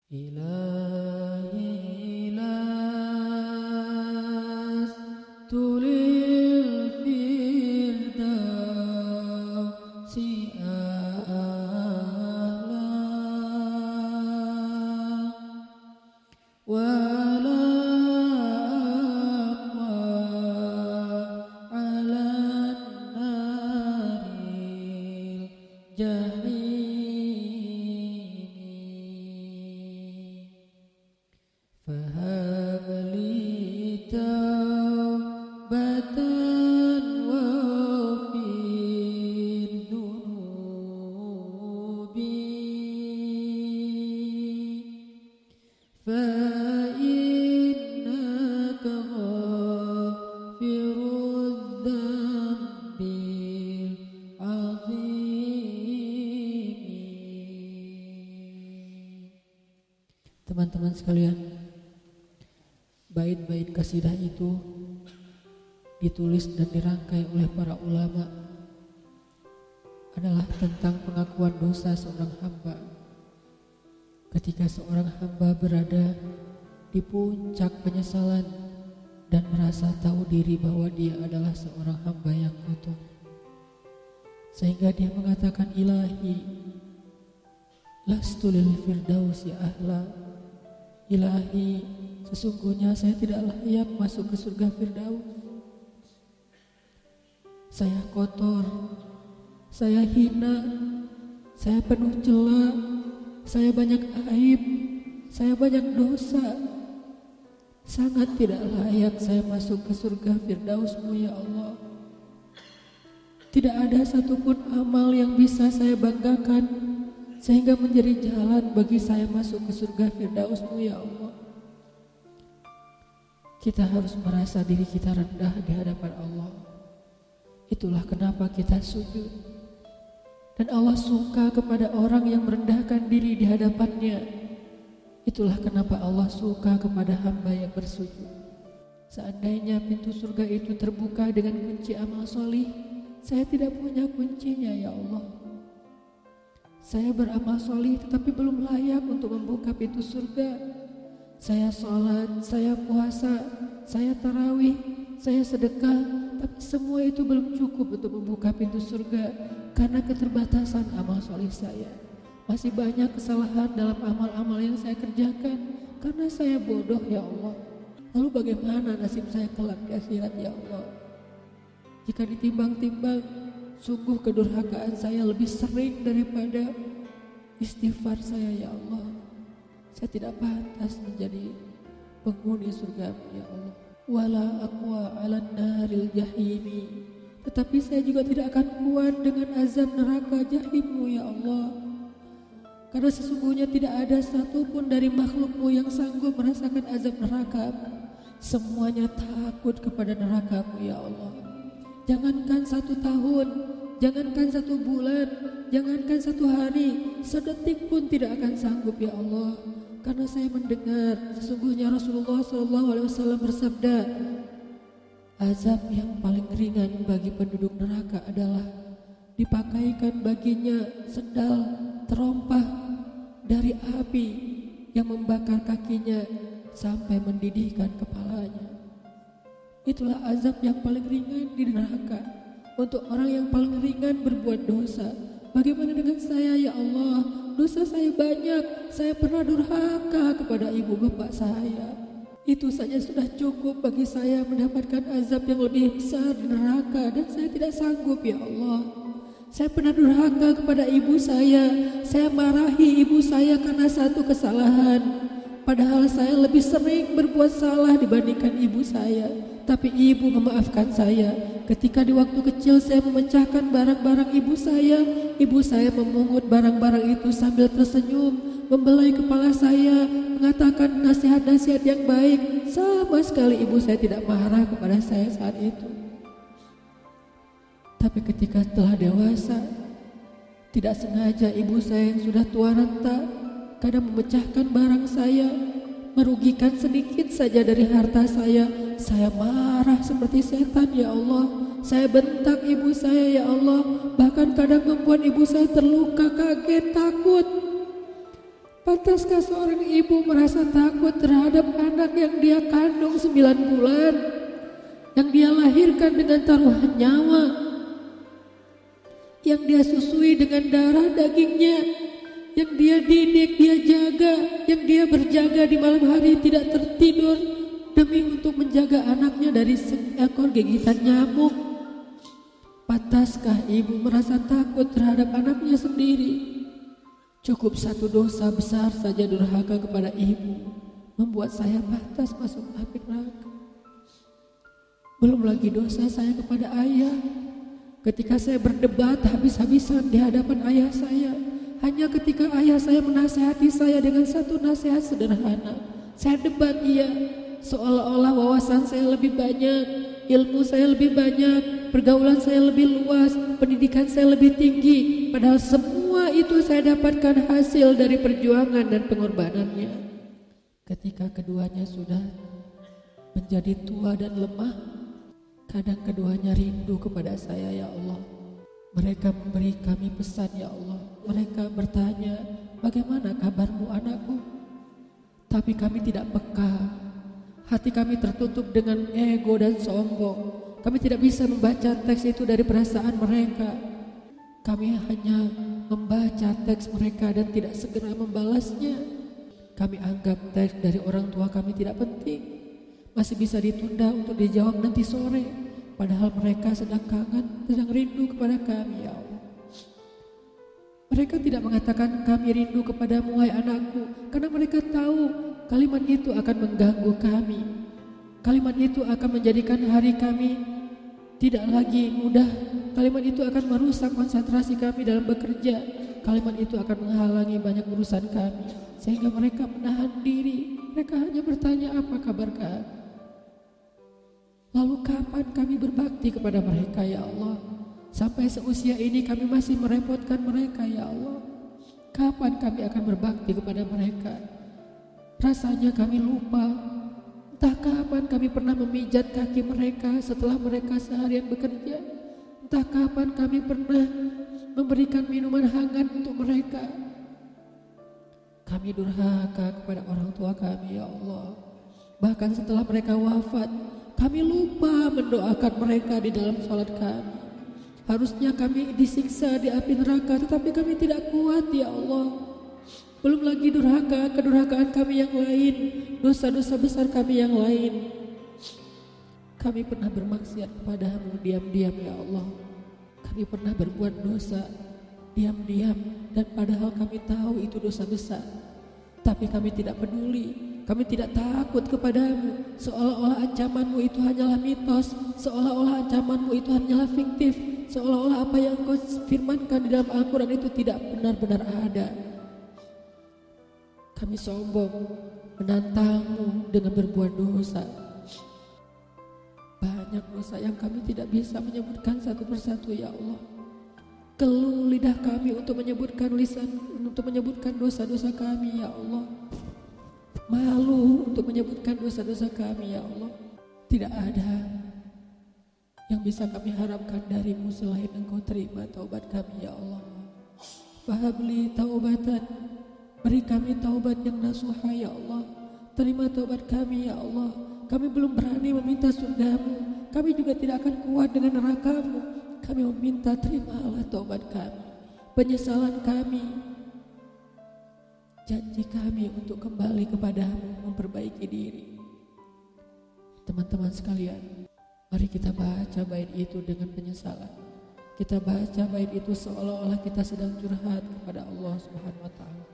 إلهي لست للفردوس أعلى ولا أقوى على النار الجحيم فهب لي توبة واغفر ذنوبي فإنك غافر الذنب العظيم. Teman-teman sekalian, bait-bait kasidah itu ditulis dan dirangkai oleh para ulama adalah tentang pengakuan dosa seorang hamba. Ketika seorang hamba berada di puncak penyesalan dan merasa tahu diri bahwa dia adalah seorang hamba yang kotor, sehingga dia mengatakan, Ilahi lastu lil firdausi ahla. Ilahi, sesungguhnya saya tidak layak masuk ke surga Firdaus. Saya kotor, saya hina, saya penuh cela, saya banyak aib, saya banyak dosa. Sangat tidak layak saya masuk ke surga Firdaus-Mu ya Allah. Tidak ada satupun amal yang bisa saya banggakan sehingga menjadi jalan bagi saya masuk ke surga Firdaus-Mu ya Allah. Kita harus merasa diri kita rendah di hadapan Allah. Itulah kenapa kita sujud. Dan Allah suka kepada orang yang merendahkan diri di hadapannya. Itulah kenapa Allah suka kepada hamba yang bersujud. Seandainya pintu surga itu terbuka dengan kunci amal solih, saya tidak punya kuncinya ya Allah. Saya beramal solih tetapi belum layak untuk membuka pintu surga. Saya sholat, saya puasa, saya tarawih, saya sedekah, tapi semua itu belum cukup untuk membuka pintu surga karena keterbatasan amal solih saya. Masih banyak kesalahan dalam amal-amal yang saya kerjakan karena saya bodoh ya Allah. Lalu bagaimana nasib saya kelak di akhirat ya Allah? Jika ditimbang-timbang, sungguh kedurhakaan saya lebih sering daripada istighfar saya ya Allah. Saya tidak pantas menjadi penghuni surga ya Allah. Wala aqwa 'alan naril jahimi. Tetapi saya juga tidak akan kuat dengan azab neraka jahim-Mu ya Allah. Karena sesungguhnya tidak ada satupun dari makhluk-Mu yang sanggup merasakan azab neraka. Semuanya takut kepada neraka-Mu ya Allah. Jangankan 1 tahun, jangankan 1 bulan, jangankan 1 hari, sedetik pun tidak akan sanggup ya Allah. Karena saya mendengar sesungguhnya Rasulullah SAW bersabda, azab yang paling ringan bagi penduduk neraka adalah dipakaikan baginya sendal terompah dari api yang membakar kakinya sampai mendidihkan kepalanya. Itulah azab yang paling ringan di neraka untuk orang yang paling ringan berbuat dosa. Bagaimana dengan saya ya Allah? Dosa saya banyak, saya pernah durhaka kepada ibu bapak saya. Itu saja sudah cukup bagi saya mendapatkan azab yang lebih besar di neraka, dan saya tidak sanggup ya Allah. Saya pernah durhaka kepada ibu saya marahi ibu saya karena satu kesalahan. Padahal saya lebih sering berbuat salah dibandingkan ibu saya. Tapi ibu memaafkan saya. Ketika di waktu kecil saya memecahkan barang-barang ibu saya memungut barang-barang itu sambil tersenyum, membelai kepala saya, mengatakan nasihat-nasihat yang baik. Sama sekali ibu saya tidak marah kepada saya saat itu. Tapi ketika telah dewasa, tidak sengaja ibu saya yang sudah tua renta kadang memecahkan barang saya, merugikan sedikit saja dari harta saya marah seperti setan ya Allah. Saya bentak ibu saya ya Allah, bahkan kadang membuat ibu saya terluka, kaget, takut. Pantaskah seorang ibu merasa takut terhadap anak yang dia kandung 9 bulan, yang dia lahirkan dengan taruhan nyawa, yang dia susui dengan darah dagingnya, yang dia didik, dia jaga, yang dia berjaga di malam hari tidak tertidur demi untuk menjaga anaknya dari seekor gigitan nyamuk? Pantaskah ibu merasa takut terhadap anaknya sendiri? Cukup satu dosa besar saja durhaka kepada ibu membuat saya pantas masuk api neraka. Belum lagi dosa saya kepada ayah. Ketika saya berdebat habis-habisan di hadapan ayah saya, hanya ketika ayah saya menasihati saya dengan satu nasihat sederhana, saya debat ia, seolah-olah wawasan saya lebih banyak, ilmu saya lebih banyak, pergaulan saya lebih luas, pendidikan saya lebih tinggi. Padahal semua itu saya dapatkan hasil dari perjuangan dan pengorbanannya. Ketika keduanya sudah menjadi tua dan lemah, kadang keduanya rindu kepada saya, ya Allah. Mereka memberi kami pesan, ya Allah. Mereka bertanya, bagaimana kabarmu anakku? Tapi kami tidak peka. Hati kami tertutup dengan ego dan sombong. Kami tidak bisa membaca teks itu dari perasaan mereka. Kami hanya membaca teks mereka dan tidak segera membalasnya. Kami anggap teks dari orang tua kami tidak penting, masih bisa ditunda untuk dijawab nanti sore. Padahal mereka sedang kangen, sedang rindu kepada kami, ya Allah. Mereka tidak mengatakan kami rindu kepadamu, wahai anakku, karena mereka tahu kalimat itu akan mengganggu kami. Kalimat itu akan menjadikan hari kami tidak lagi mudah. Kalimat itu akan merusak konsentrasi kami dalam bekerja. Kalimat itu akan menghalangi banyak urusan kami, sehingga mereka menahan diri. Mereka hanya bertanya, apa kabar kami? Lalu kapan kami berbakti kepada mereka, ya Allah? Sampai seusia ini kami masih merepotkan mereka, ya Allah. Kapan kami akan berbakti kepada mereka? Rasanya kami lupa. Entah kapan kami pernah memijat kaki mereka setelah mereka seharian bekerja. Entah kapan kami pernah memberikan minuman hangat untuk mereka. Kami durhaka kepada orang tua kami, ya Allah. Bahkan setelah mereka wafat, kami lupa mendoakan mereka di dalam sholat kami. Harusnya kami disiksa di api neraka, tetapi kami tidak kuat, ya Allah. Belum lagi durhaka, kedurhakaan kami yang lain, dosa-dosa besar kami yang lain. Kami pernah bermaksiat kepadamu diam-diam, ya Allah. Kami pernah berbuat dosa diam-diam, dan padahal kami tahu itu dosa besar. Tapi kami tidak peduli, kami tidak takut kepadamu. Seolah-olah ancamanmu itu hanyalah mitos, seolah-olah ancamanmu itu hanyalah fiktif, seolah-olah apa yang kau firmankan di dalam Al-Quran itu tidak benar-benar ada. Kami sombong menantangmu dengan berbuat dosa. Banyak dosa yang kami tidak bisa menyebutkan satu persatu, ya Allah. Keluh lidah kami untuk menyebutkan dosa-dosa kami, ya Allah. Malu untuk menyebutkan dosa-dosa kami, ya Allah. Tidak ada yang bisa kami harapkan darimu selain Engkau terima taubat kami, ya Allah. Fahabli taubatan, beri kami taubat yang nasuha, ya Allah. Terima taubat kami, ya Allah. Kami belum berani meminta surgamu, kami juga tidak akan kuat dengan nerakamu. Kami meminta, terimalah taubat kami, penyesalan kami, janji kami untuk kembali kepadamu, memperbaiki diri. Teman-teman sekalian, mari kita baca bait itu dengan penyesalan. Kita baca bait itu seolah-olah kita sedang curhat kepada Allah Subhanahu wa taala.